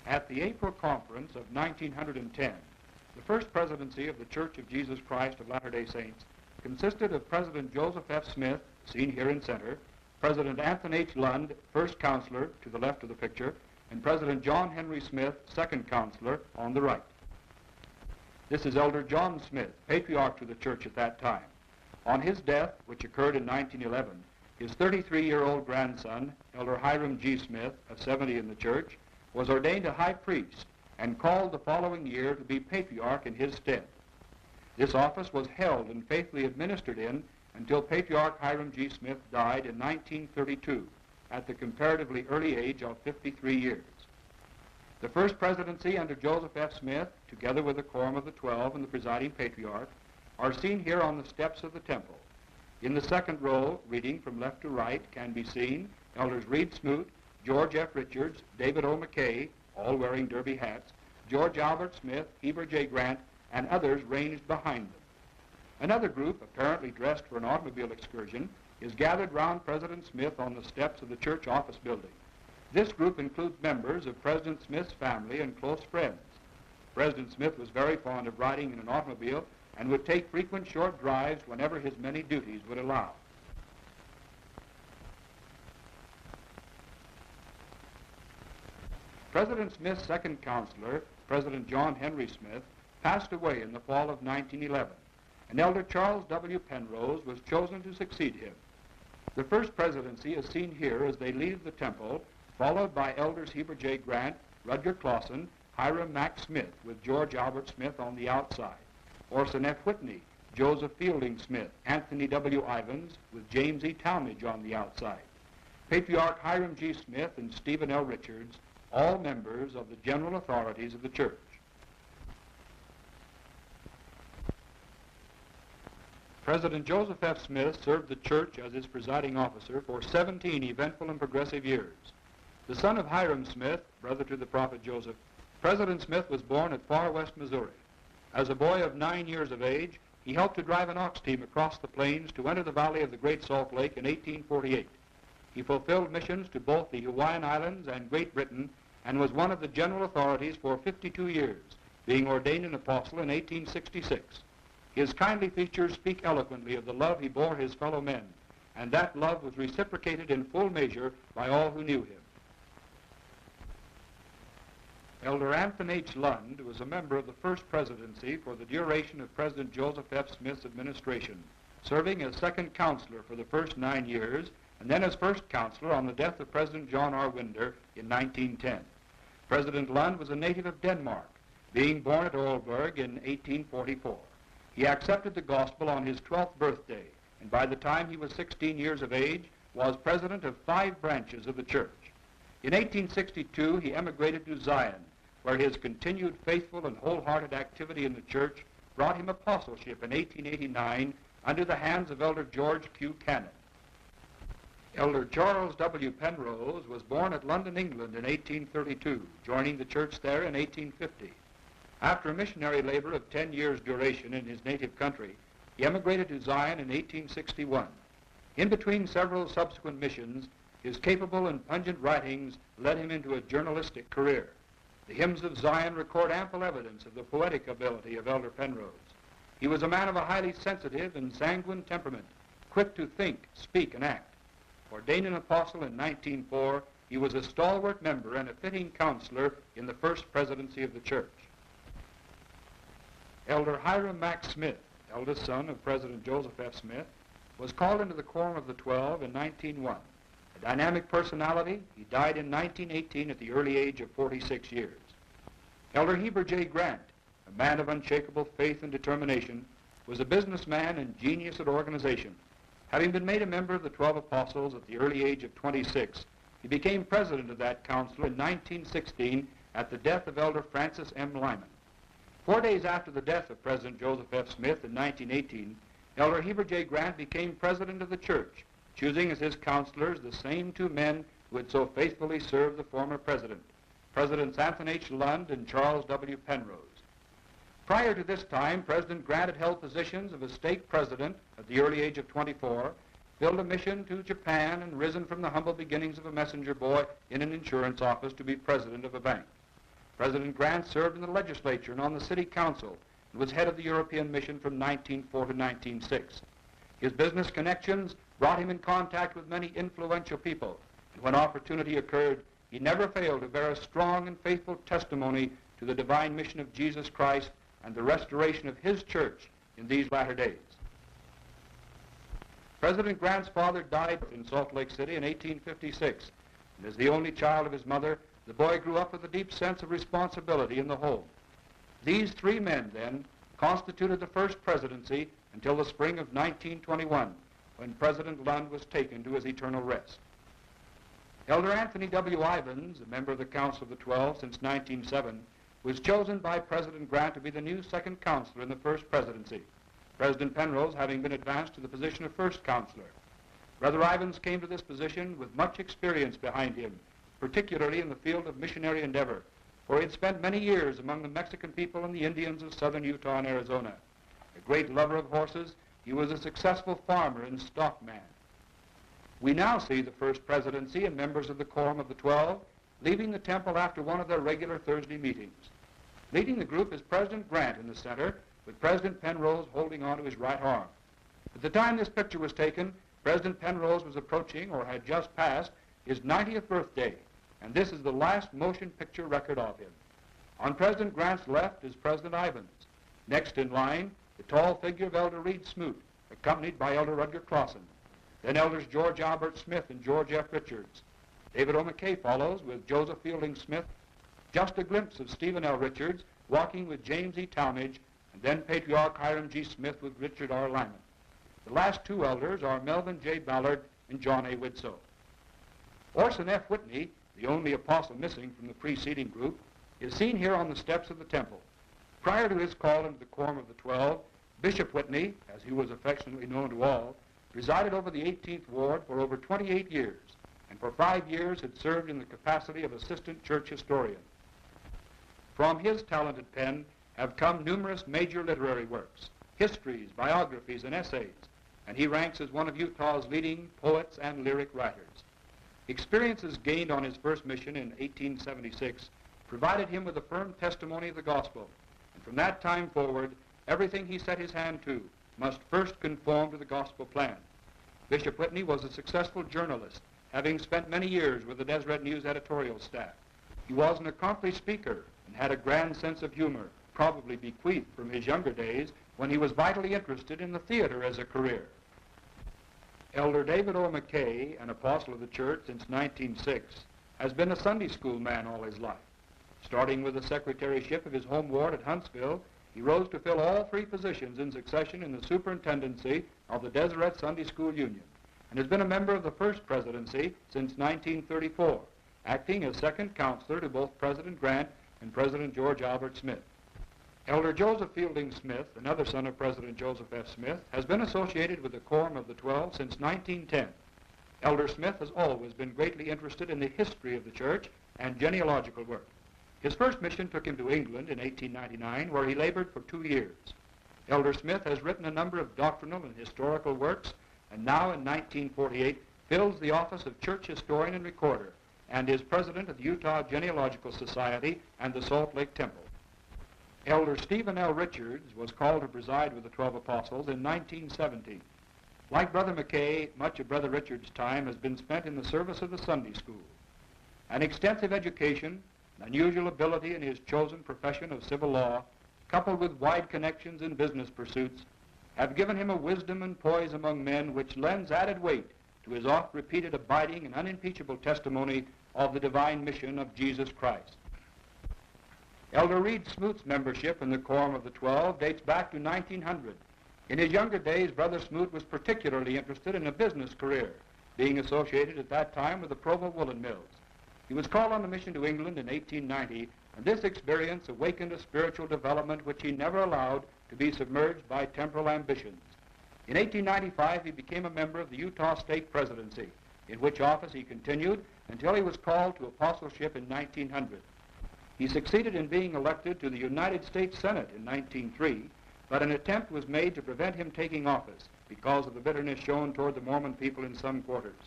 At the April conference of 1910, the first presidency of the Church of Jesus Christ of Latter-day Saints consisted of President Joseph F. Smith, seen here in center, President Anthony H. Lund, first counselor, to the left of the picture, and President John Henry Smith, second counselor, on the right. This is Elder John Smith, patriarch to the church at that time. On his death, which occurred in 1911, his 33-year-old grandson, Elder Hiram G. Smith, of 70 in the church, was ordained a high priest and called the following year to be patriarch in his stead. This office was held and faithfully administered in until Patriarch Hiram G. Smith died in 1932 at the comparatively early age of 53 years. The first presidency under Joseph F. Smith, together with the Quorum of the 12 and the presiding patriarch, are seen here on the steps of the temple. In the second row, reading from left to right, can be seen Elders Reed Smoot, George F. Richards, David O. McKay, all wearing derby hats, George Albert Smith, Heber J. Grant, and others ranged behind them. Another group, apparently dressed for an automobile excursion, is gathered round President Smith on the steps of the church office building. This group includes members of President Smith's family and close friends. President Smith was very fond of riding in an automobile and would take frequent short drives whenever his many duties would allow. President Smith's second counselor, President John Henry Smith, passed away in the fall of 1911, and Elder Charles W. Penrose was chosen to succeed him. The first presidency is seen here as they leave the temple, followed by Elders Heber J. Grant, Rudger Clausen, Hiram Mack Smith, with George Albert Smith on the outside, Orson F. Whitney, Joseph Fielding Smith, Anthony W. Ivins, with James E. Talmadge on the outside, Patriarch Hiram G. Smith and Stephen L. Richards, all members of the general authorities of the church. President Joseph F. Smith served the church as its presiding officer for 17 eventful and progressive years. The son of Hiram Smith, brother to the prophet Joseph, President Smith was born at Far West, Missouri. As a boy of 9 years of age, he helped to drive an ox team across the plains to enter the valley of the Great Salt Lake in 1848. He fulfilled missions to both the Hawaiian Islands and Great Britain and was one of the general authorities for 52 years, being ordained an apostle in 1866. His kindly features speak eloquently of the love he bore his fellow men, and that love was reciprocated in full measure by all who knew him. Elder Anthony H. Lund was a member of the first presidency for the duration of President Joseph F. Smith's administration, serving as second counselor for the first 9 years, and then as first counselor on the death of President John R. Winder in 1910. President Lund was a native of Denmark, being born at Aalborg in 1844. He accepted the gospel on his 12th birthday, and by the time he was 16 years of age, was president of 5 branches of the church. In 1862, he emigrated to Zion, where his continued faithful and wholehearted activity in the church brought him apostleship in 1889 under the hands of Elder George Q. Cannon. Elder Charles W. Penrose was born at London, England in 1832, joining the church there in 1850. After a missionary labor of 10 years' duration in his native country, he emigrated to Zion in 1861. In between several subsequent missions, his capable and pungent writings led him into a journalistic career. The hymns of Zion record ample evidence of the poetic ability of Elder Penrose. He was a man of a highly sensitive and sanguine temperament, quick to think, speak, and act. Ordained an apostle in 1904, he was a stalwart member and a fitting counselor in the first presidency of the church. Elder Hiram Mack Smith, eldest son of President Joseph F. Smith, was called into the Quorum of the 12 in 1901. A dynamic personality, he died in 1918 at the early age of 46 years. Elder Heber J. Grant, a man of unshakable faith and determination, was a businessman and genius at organization. Having been made a member of the 12 Apostles at the early age of 26, he became president of that council in 1916 at the death of Elder Francis M. Lyman. 4 days after the death of President Joseph F. Smith in 1918, Elder Heber J. Grant became president of the church, choosing as his counselors the same 2 men who had so faithfully served the former president, Presidents Anthony H. Lund and Charles W. Penrose. Prior to this time, President Grant had held positions of a stake president at the early age of 24, filled a mission to Japan, and risen from the humble beginnings of a messenger boy in an insurance office to be president of a bank. President Grant served in the legislature and on the city council and was head of the European mission from 1904 to 1906. His business connections brought him in contact with many influential people, and when opportunity occurred, he never failed to bear a strong and faithful testimony to the divine mission of Jesus Christ and the restoration of his church in these latter days. President Grant's father died in Salt Lake City in 1856, and as the only child of his mother, the boy grew up with a deep sense of responsibility in the home. These three men, then, constituted the first presidency until the spring of 1921, when President Lund was taken to his eternal rest. Elder Anthony W. Ivins, a member of the Council of the 12 since 1907, was chosen by President Grant to be the new second counselor in the first presidency, President Penrose having been advanced to the position of first counselor. Brother Ivins came to this position with much experience behind him, particularly in the field of missionary endeavor, for he had spent many years among the Mexican people and the Indians of southern Utah and Arizona. A great lover of horses, he was a successful farmer and stockman. We now see the first presidency and members of the Quorum of the 12 leaving the temple after one of their regular Thursday meetings. Leading the group is President Grant in the center, with President Penrose holding on to his right arm. At the time this picture was taken, President Penrose was approaching, or had just passed, his 90th birthday, and this is the last motion picture record of him. On President Grant's left is President Ivins. Next in line, the tall figure of Elder Reed Smoot, accompanied by Elder Rudger Clausen. Then Elders George Albert Smith and George F. Richards. David O. McKay follows with Joseph Fielding Smith. Just a glimpse of Stephen L. Richards walking with James E. Talmage, and then Patriarch Hiram G. Smith with Richard R. Lyman. The last two elders are Melvin J. Ballard and John A. Widsoe. Orson F. Whitney, the only apostle missing from the preceding group, is seen here on the steps of the temple. Prior to his call into the Quorum of the 12, Bishop Whitney, as he was affectionately known to all, presided over the 18th Ward for over 28 years, and for 5 years had served in the capacity of assistant church historian. From his talented pen have come numerous major literary works, histories, biographies, and essays, and he ranks as one of Utah's leading poets and lyric writers. Experiences gained on his first mission in 1876 provided him with a firm testimony of the gospel, and from that time forward, everything he set his hand to must first conform to the gospel plan. Bishop Whitney was a successful journalist, having spent many years with the Deseret News editorial staff. He was an accomplished speaker and had a grand sense of humor, probably bequeathed from his younger days when he was vitally interested in the theater as a career. Elder David O. McKay, an apostle of the church since 1906, has been a Sunday school man all his life. Starting with the secretaryship of his home ward at Huntsville, he rose to fill all three positions in succession in the superintendency of the Deseret Sunday School Union, and has been a member of the first presidency since 1934, acting as second counselor to both President Grant and President George Albert Smith. Elder Joseph Fielding Smith, another son of President Joseph F. Smith, has been associated with the Quorum of the 12 since 1910. Elder Smith has always been greatly interested in the history of the church and genealogical work. His first mission took him to England in 1899, where he labored for 2 years. Elder Smith has written a number of doctrinal and historical works, and now in 1948 fills the office of church historian and recorder, and is president of the Utah Genealogical Society and the Salt Lake Temple. Elder Stephen L. Richards was called to preside with the 12 apostles in 1917. Like Brother McKay, much of Brother Richards' time has been spent in the service of the Sunday school. An extensive education, unusual ability in his chosen profession of civil law, coupled with wide connections in business pursuits, have given him a wisdom and poise among men which lends added weight to his oft-repeated abiding and unimpeachable testimony of the divine mission of Jesus Christ. Elder Reed Smoot's membership in the Quorum of the 12 dates back to 1900. In his younger days, Brother Smoot was particularly interested in a business career, being associated at that time with the Provo Woolen Mills. He was called on a mission to England in 1890, and this experience awakened a spiritual development which he never allowed to be submerged by temporal ambitions. In 1895, he became a member of the Utah State Presidency, in which office he continued until he was called to apostleship in 1900. He succeeded in being elected to the United States Senate in 1903, but an attempt was made to prevent him taking office because of the bitterness shown toward the Mormon people in some quarters.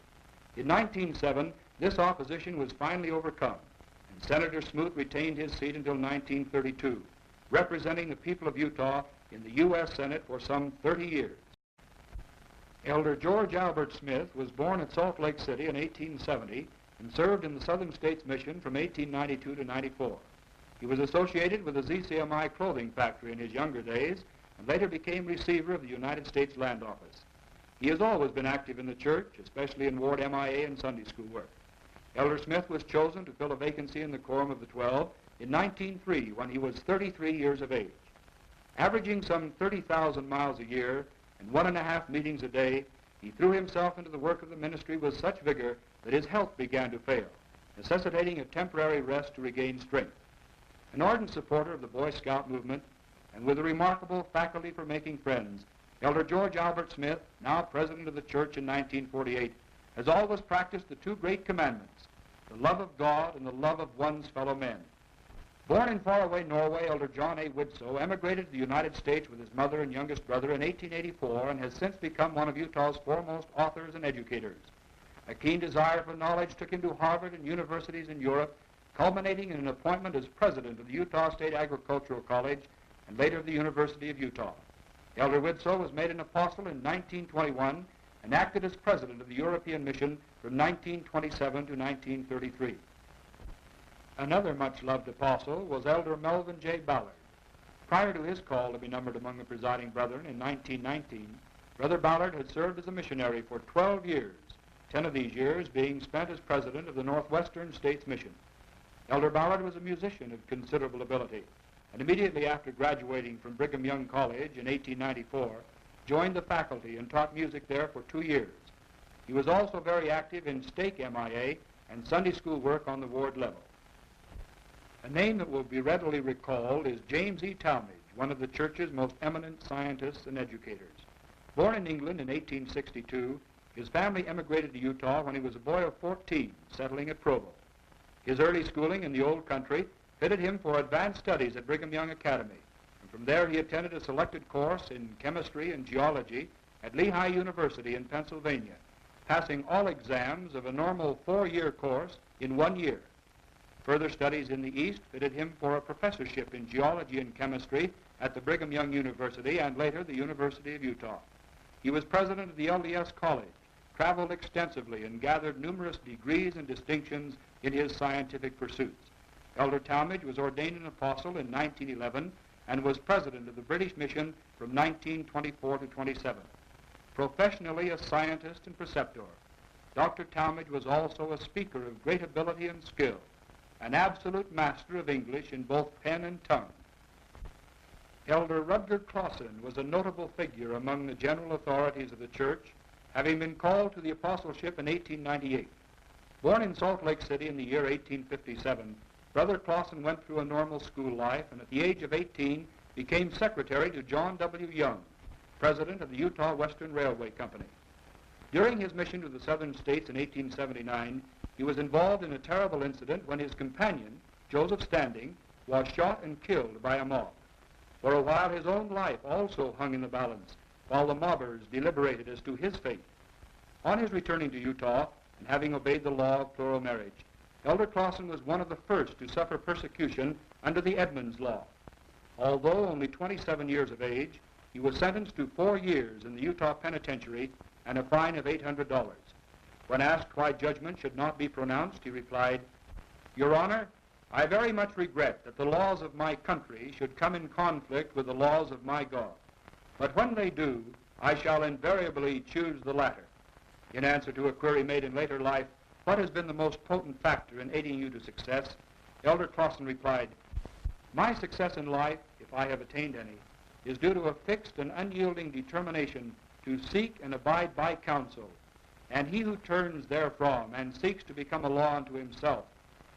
In 1907, this opposition was finally overcome, and Senator Smoot retained his seat until 1932, representing the people of Utah in the U.S. Senate for some 30 years. Elder George Albert Smith was born at Salt Lake City in 1870 and served in the Southern States Mission from 1892 to 94. He was associated with the ZCMI clothing factory in his younger days and later became receiver of the United States Land Office. He has always been active in the church, especially in Ward MIA and Sunday school work. Elder Smith was chosen to fill a vacancy in the Quorum of the 12 in 1903 when he was 33 years of age. Averaging some 30,000 miles a year and 1.5 meetings a day, he threw himself into the work of the ministry with such vigor that his health began to fail, necessitating a temporary rest to regain strength. An ardent supporter of the Boy Scout movement and with a remarkable faculty for making friends, Elder George Albert Smith, now president of the church in 1948, has always practiced the two great commandments, the love of God and the love of one's fellow men. Born in faraway Norway, Elder John A. Widsoe emigrated to the United States with his mother and youngest brother in 1884 and has since become one of Utah's foremost authors and educators. A keen desire for knowledge took him to Harvard and universities in Europe, culminating in an appointment as president of the Utah State Agricultural College and later of the University of Utah. Elder Widsoe was made an apostle in 1921 and acted as president of the European Mission from 1927 to 1933. Another much-loved apostle was Elder Melvin J. Ballard. Prior to his call to be numbered among the presiding brethren in 1919, Brother Ballard had served as a missionary for 12 years, 10 of these years being spent as president of the Northwestern States Mission. Elder Ballard was a musician of considerable ability, and immediately after graduating from Brigham Young College in 1894, joined the faculty and taught music there for 2 years. He was also very active in stake MIA and Sunday school work on the ward level. A name that will be readily recalled is James E. Talmage, one of the church's most eminent scientists and educators. Born in England in 1862, his family emigrated to Utah when he was a boy of 14, settling at Provo. His early schooling in the old country fitted him for advanced studies at Brigham Young Academy, and from there he attended a selected course in chemistry and geology at Lehigh University in Pennsylvania, passing all exams of a normal 4-year course in 1 year. Further studies in the East fitted him for a professorship in geology and chemistry at the Brigham Young University and later the University of Utah. He was president of the LDS College, traveled extensively, and gathered numerous degrees and distinctions in his scientific pursuits. Elder Talmage was ordained an apostle in 1911 and was president of the British Mission from 1924 to 27. Professionally a scientist and preceptor, Dr. Talmage was also a speaker of great ability and skill, an absolute master of English in both pen and tongue. Elder Rutger Clausen was a notable figure among the general authorities of the church, having been called to the apostleship in 1898. Born in Salt Lake City in the year 1857, Brother Clausen went through a normal school life and at the age of 18 became secretary to John W. Young, president of the Utah Western Railway Company. During his mission to the southern states in 1879, he was involved in a terrible incident when his companion, Joseph Standing, was shot and killed by a mob. For a while his own life also hung in the balance, while the mobbers deliberated as to his fate. On his returning to Utah and having obeyed the law of plural marriage, Elder Clausen was one of the first to suffer persecution under the Edmunds Law. Although only 27 years of age, he was sentenced to 4 years in the Utah Penitentiary and a fine of $800. When asked why judgment should not be pronounced, he replied, "Your Honor, I very much regret that the laws of my country should come in conflict with the laws of my God. But when they do, I shall invariably choose the latter." In answer to a query made in later life, what has been the most potent factor in aiding you to success, Elder Clausen replied, "My success in life, if I have attained any, is due to a fixed and unyielding determination to seek and abide by counsel, and he who turns therefrom and seeks to become a law unto himself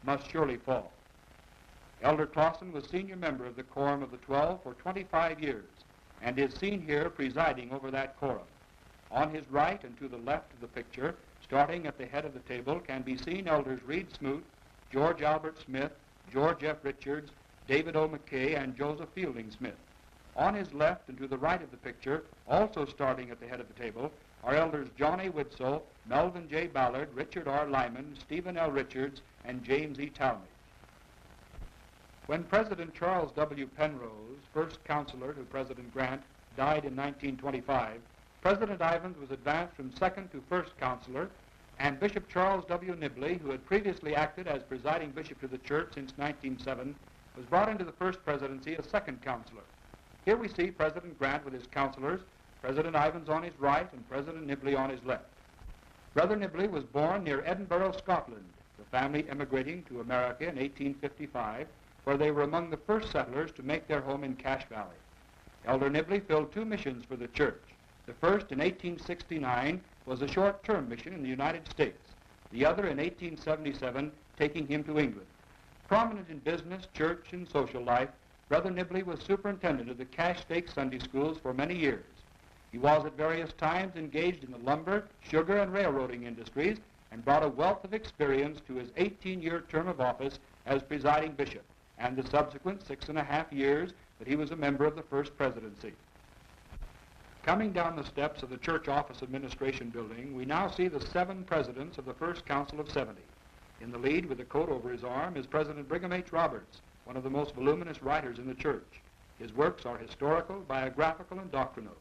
must surely fall." Elder Clausen was senior member of the Quorum of the 12 for 25 years, and is seen here presiding over that quorum. On his right and to the left of the picture, starting at the head of the table, can be seen Elders Reed Smoot, George Albert Smith, George F. Richards, David O. McKay, and Joseph Fielding Smith. On his left and to the right of the picture, also starting at the head of the table, are Elders John A. Widsoe, Melvin J. Ballard, Richard R. Lyman, Stephen L. Richards, and James E. Talmage. When President Charles W. Penrose, first counselor to President Grant, died in 1925, President Ivins was advanced from second to first counselor, and Bishop Charles W. Nibley, who had previously acted as presiding bishop to the church since 1907, was brought into the first presidency as second counselor. Here we see President Grant with his counselors, President Ivins on his right and President Nibley on his left. Brother Nibley was born near Edinburgh, Scotland, the family emigrating to America in 1855, where they were among the first settlers to make their home in Cache Valley. Elder Nibley filled two missions for the church. The first, in 1869, was a short-term mission in the United States. The other, in 1877, taking him to England. Prominent in business, church, and social life, Brother Nibley was superintendent of the Cache Stake Sunday schools for many years. He was at various times engaged in the lumber, sugar, and railroading industries, and brought a wealth of experience to his 18-year term of office as presiding bishop, and the subsequent 6.5 years that he was a member of the first presidency. Coming down the steps of the church office administration building, we now see the 7 presidents of the First Council of 70. In the lead, with a coat over his arm, is President Brigham H. Roberts, one of the most voluminous writers in the church. His works are historical, biographical, and doctrinal.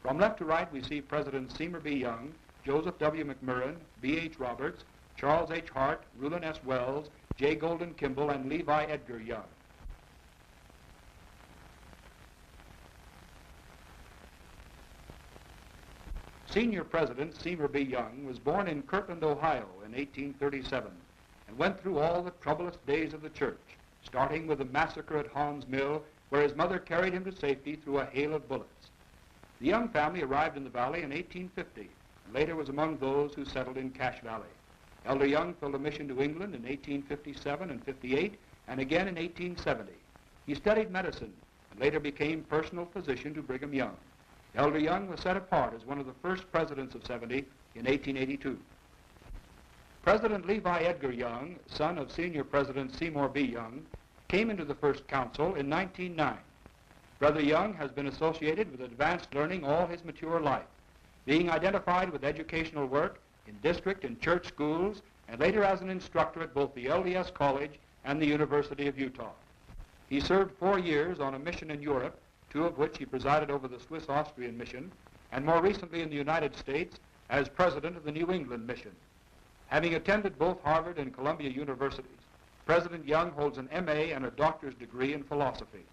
From left to right, we see Presidents Seymour B. Young, Joseph W. McMurrin, B. H. Roberts, Charles H. Hart, Rulon S. Wells, J. Golden Kimball, and Levi Edgar Young. Senior President Seymour B. Young was born in Kirtland, Ohio in 1837 and went through all the troublous days of the church, starting with the massacre at Haun's Mill, where his mother carried him to safety through a hail of bullets. The Young family arrived in the valley in 1850 and later was among those who settled in Cache Valley. Elder Young filled a mission to England in 1857 and 58 and again in 1870. He studied medicine and later became personal physician to Brigham Young. Elder Young was set apart as one of the first presidents of 70 in 1882. President Levi Edgar Young, son of Senior President Seymour B. Young, came into the First Council in 1909. Brother Young has been associated with advanced learning all his mature life, being identified with educational work in district and church schools, and later as an instructor at both the LDS College and the University of Utah. He served 4 years on a mission in Europe, 2 of which he presided over the Swiss-Austrian mission, and more recently in the United States as president of the New England mission. Having attended both Harvard and Columbia universities, President Young holds an MA and a doctor's degree in philosophy.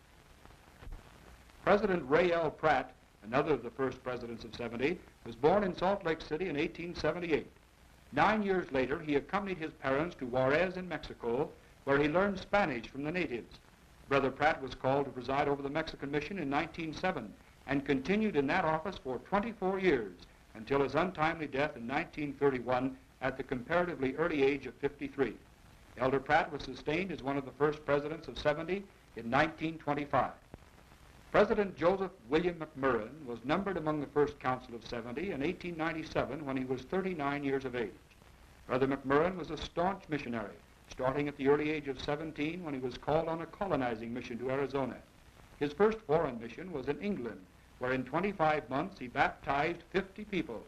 President Ray L. Pratt, another of the first presidents of 70, was born in Salt Lake City in 1878. 9 years later, he accompanied his parents to Juarez in Mexico, where he learned Spanish from the natives. Brother Pratt was called to preside over the Mexican mission in 1907 and continued in that office for 24 years until his untimely death in 1931 at the comparatively early age of 53. Elder Pratt was sustained as one of the first presidents of 70 in 1925. President Joseph William McMurrin was numbered among the First Council of 70 in 1897 when he was 39 years of age. Brother McMurrin was a staunch missionary, starting at the early age of 17 when he was called on a colonizing mission to Arizona. His first foreign mission was in England, where in 25 months he baptized 50 people.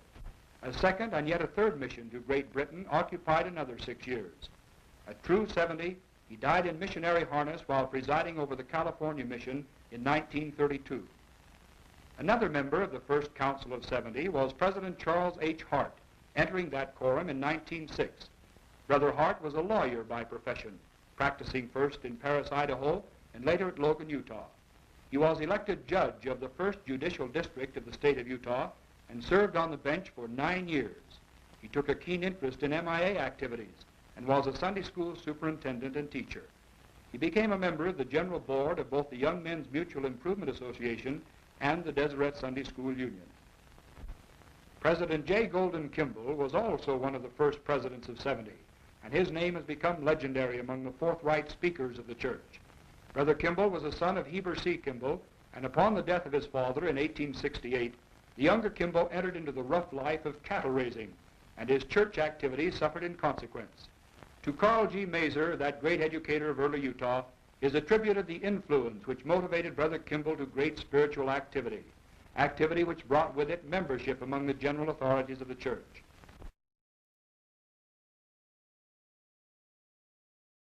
A second and yet a third mission to Great Britain occupied another 6 years. At true 70, he died in missionary harness while presiding over the California mission in 1932. Another member of the First Council of 70 was President Charles H. Hart, entering that quorum in 1906. Brother Hart was a lawyer by profession, practicing first in Paris, Idaho, and later at Logan, Utah. He was elected judge of the First Judicial District of the state of Utah and served on the bench for 9 years. He took a keen interest in MIA activities and was a Sunday school superintendent and teacher. He became a member of the general board of both the Young Men's Mutual Improvement Association and the Deseret Sunday School Union. President J. Golden Kimball was also one of the first presidents of 70, and his name has become legendary among the forthright speakers of the church. Brother Kimball was a son of Heber C. Kimball, and upon the death of his father in 1868, the younger Kimball entered into the rough life of cattle raising, and his church activities suffered in consequence. To Carl G. Mazer, that great educator of early Utah, is attributed the influence which motivated Brother Kimball to great spiritual activity which brought with it membership among the general authorities of the church.